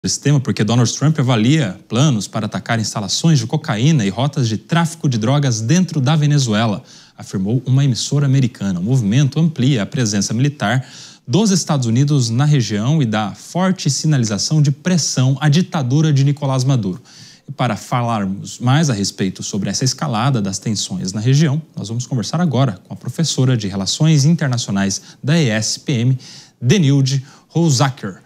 esse tema porque Donald Trump avalia planos para atacar instalações de cocaína e rotas de tráfico de drogas dentro da Venezuela, afirmou uma emissora americana. O movimento amplia a presença militar dos Estados Unidos na região e dá forte sinalização de pressão à ditadura de Nicolás Maduro. E para falarmos mais a respeito sobre essa escalada das tensões na região, nós vamos conversar agora com a professora de Relações Internacionais da ESPM, Denilde Rosacker.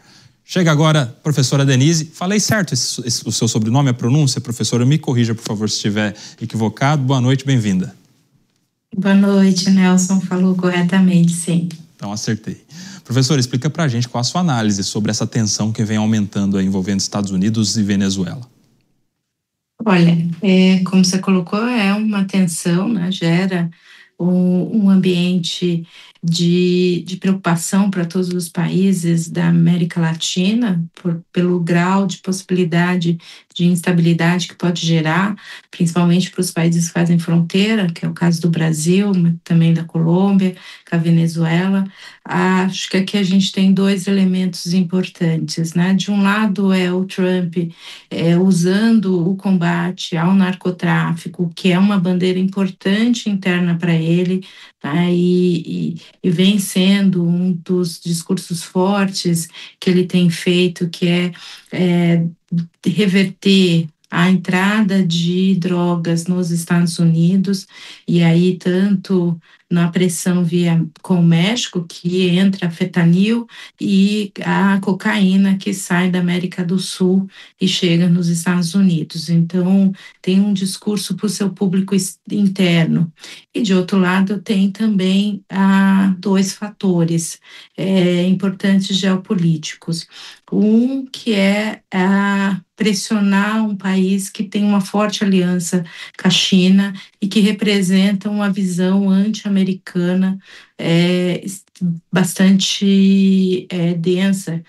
Chega agora, professora Denise. Falei certo o seu sobrenome, a pronúncia? Professora, me corrija, por favor, se estiver equivocado. Boa noite, bem-vinda. Boa noite, Nelson. Falou corretamente, sim. Então, acertei. Professora, explica pra gente qual a sua análise sobre essa tensão que vem aumentando envolvendo Estados Unidos e Venezuela. Olha, como você colocou, é uma tensão, né? Gera um ambiente de preocupação para todos os países da América Latina, pelo grau de possibilidade de instabilidade que pode gerar, principalmente para os países que fazem fronteira, que é o caso do Brasil, mas também da Colômbia, com a Venezuela. Acho que aqui a gente tem dois elementos importantes, né? De um lado é o Trump usando o combate ao narcotráfico, que é uma bandeira importante interna para ele, tá? E vem sendo um dos discursos fortes que ele tem feito, que é reverter a entrada de drogas nos Estados Unidos, e aí tanto na pressão com o México, que entra a fentanil, e a cocaína que sai da América do Sul e chega nos Estados Unidos. Então, tem um discurso para o seu público interno. E, de outro lado, tem também dois fatores importantes geopolíticos. Um que é pressionar um país que tem uma forte aliança com a China e que representa uma visão anti-americana bastante densa,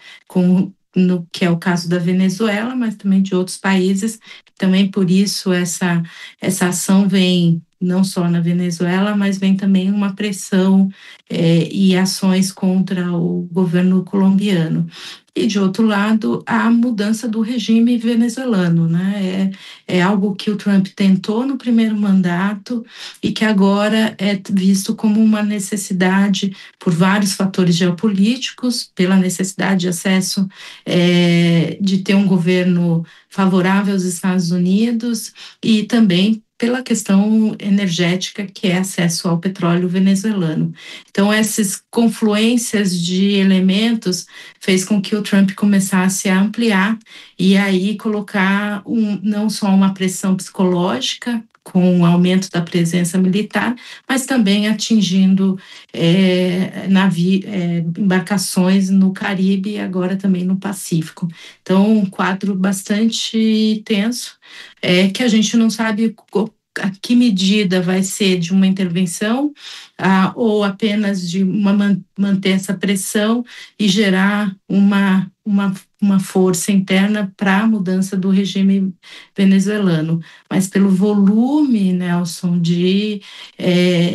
no que é o caso da Venezuela, mas também de outros países. Também por isso essa ação vem não só na Venezuela, mas vem também uma pressão e ações contra o governo colombiano. E, de outro lado, a mudança do regime venezuelano, né? É algo que o Trump tentou no primeiro mandato e que agora é visto como uma necessidade por vários fatores geopolíticos, pela necessidade de acesso, de ter um governo favorável aos Estados Unidos e também pela questão energética, que é acesso ao petróleo venezuelano. Então, essas confluências de elementos fez com que o Trump começasse a ampliar e aí colocar não só uma pressão psicológica, com o aumento da presença militar, mas também atingindo embarcações no Caribe e agora também no Pacífico. Então, um quadro bastante tenso, que a gente não sabe a que medida vai ser de uma intervenção ou apenas de manter essa pressão e gerar uma força interna para a mudança do regime venezuelano. Mas pelo volume, Nelson, de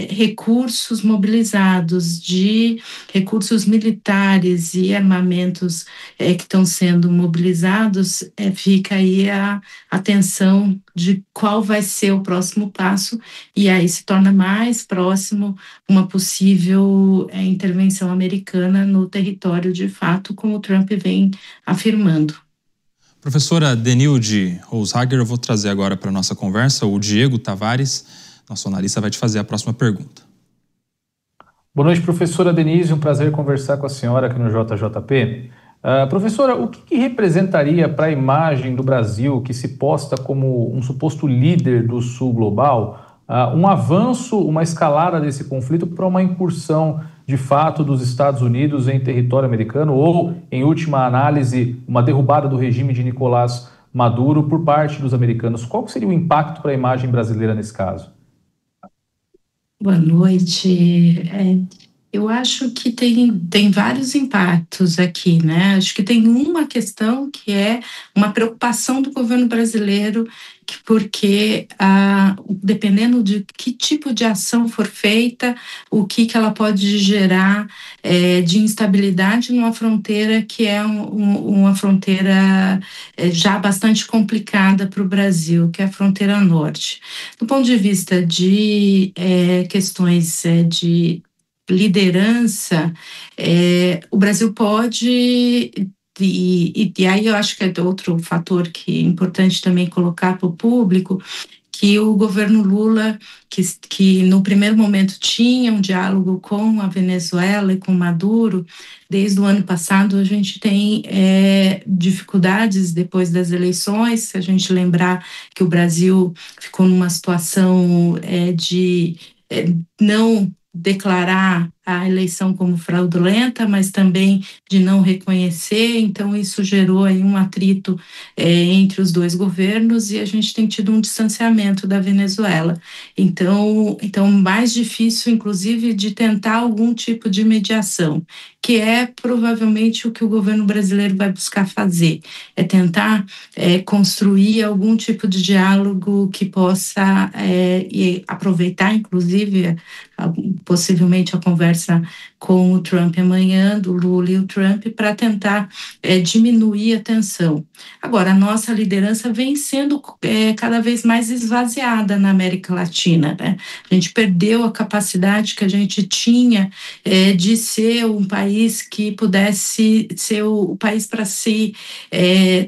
recursos mobilizados, de recursos militares e armamentos que estão sendo mobilizados, fica aí a tensão de qual vai ser o próximo passo, e aí se torna mais próximo uma possível intervenção americana no território de fato, como o Trump vem afirmando. Professora Denilde Rosacker, eu vou trazer agora para a nossa conversa o Diego Tavares, nosso analista, vai te fazer a próxima pergunta. Boa noite, professora Denise, um prazer conversar com a senhora aqui no JJP. Professora, o que representaria para a imagem do Brasil, que se posta como um suposto líder do Sul global, um avanço, uma escalada desse conflito para uma incursão de fato dos Estados Unidos em território americano ou, em última análise, uma derrubada do regime de Nicolás Maduro por parte dos americanos? Qual seria o impacto para a imagem brasileira nesse caso? Boa noite. Eu acho que tem vários impactos aqui, né? Acho que tem uma questão que é uma preocupação do governo brasileiro, porque dependendo de que tipo de ação for feita, o que ela pode gerar de instabilidade numa fronteira que é uma fronteira já bastante complicada para o Brasil, que é a fronteira norte. Do ponto de vista de questões de liderança, o Brasil pode, e aí eu acho que é outro fator que é importante também colocar para o público, que o governo Lula, que no primeiro momento tinha um diálogo com a Venezuela e com Maduro, desde o ano passado a gente tem dificuldades depois das eleições, se a gente lembrar que o Brasil ficou numa situação de não declarar a eleição como fraudulenta, mas também de não reconhecer, então isso gerou aí um atrito entre os dois governos e a gente tem tido um distanciamento da Venezuela. Então mais difícil, inclusive, de tentar algum tipo de mediação, que é provavelmente o que o governo brasileiro vai buscar fazer, é tentar construir algum tipo de diálogo que possa aproveitar, inclusive, possivelmente a conversa com o Trump amanhã, do Lula e o Trump, para tentar diminuir a tensão. Agora, a nossa liderança vem sendo cada vez mais esvaziada na América Latina, né? A gente perdeu a capacidade que a gente tinha de ser um país que pudesse ser o país para se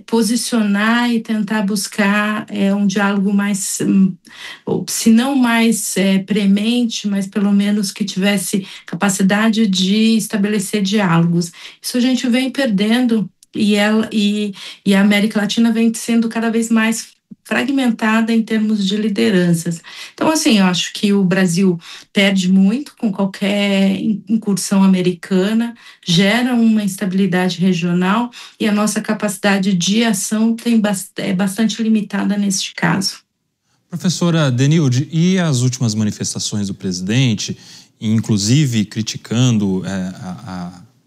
posicionar e tentar buscar um diálogo mais, se não mais premente, mas pelo menos que tivesse capacidade de estabelecer diálogos. Isso a gente vem perdendo e a América Latina vem sendo cada vez mais fragmentada em termos de lideranças. Então, assim, eu acho que o Brasil perde muito com qualquer incursão americana, gera uma instabilidade regional e a nossa capacidade de ação é bastante limitada neste caso. Professora Denilde, e as últimas manifestações do presidente, inclusive criticando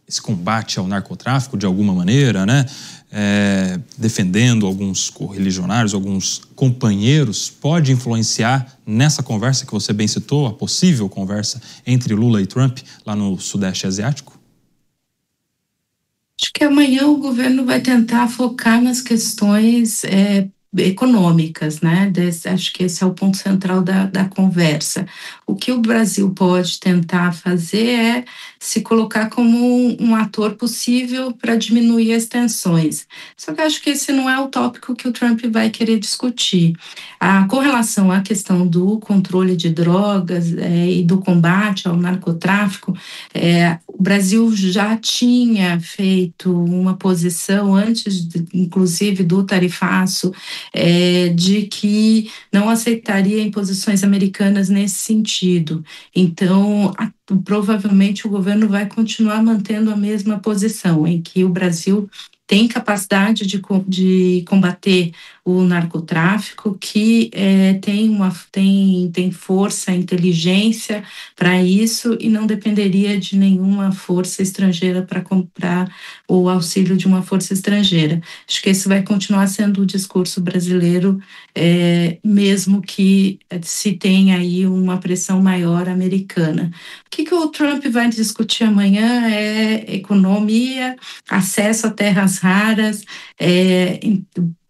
esse combate ao narcotráfico de alguma maneira, né? Defendendo alguns correligionários, alguns companheiros, pode influenciar nessa conversa que você bem citou, a possível conversa entre Lula e Trump lá no Sudeste Asiático? Acho que amanhã o governo vai tentar focar nas questões econômicas, né? Acho que esse é o ponto central da conversa. O que o Brasil pode tentar fazer é se colocar como um ator possível para diminuir as tensões. Só que acho que esse não é o tópico que o Trump vai querer discutir. Com relação à questão do controle de drogas e do combate ao narcotráfico, o Brasil já tinha feito uma posição antes, inclusive, do tarifaço, de que não aceitaria imposições americanas nesse sentido. Então, provavelmente o governo vai continuar mantendo a mesma posição, em que o Brasil tem capacidade de combater o narcotráfico, que tem força, inteligência para isso e não dependeria de nenhuma força estrangeira para comprar o auxílio de uma força estrangeira. Acho que esse vai continuar sendo o discurso brasileiro, mesmo que se tenha aí uma pressão maior americana. O que o Trump vai discutir amanhã é economia, acesso a terras raras,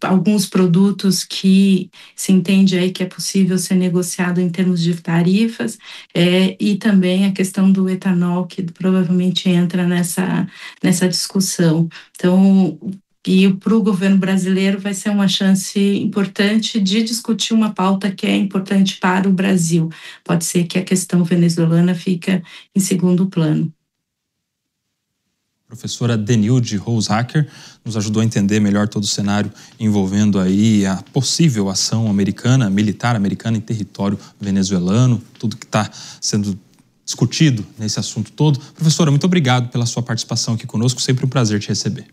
alguns produtos que se entende aí que é possível ser negociado em termos de tarifas, e também a questão do etanol, que provavelmente entra nessa discussão. Então, e para o governo brasileiro vai ser uma chance importante de discutir uma pauta que é importante para o Brasil. Pode ser que a questão venezuelana fique em segundo plano. Professora Denilde Roushacker nos ajudou a entender melhor todo o cenário envolvendo aí a possível ação americana, militar americana em território venezuelano, tudo que está sendo discutido nesse assunto todo. Professora, muito obrigado pela sua participação aqui conosco, sempre um prazer te receber.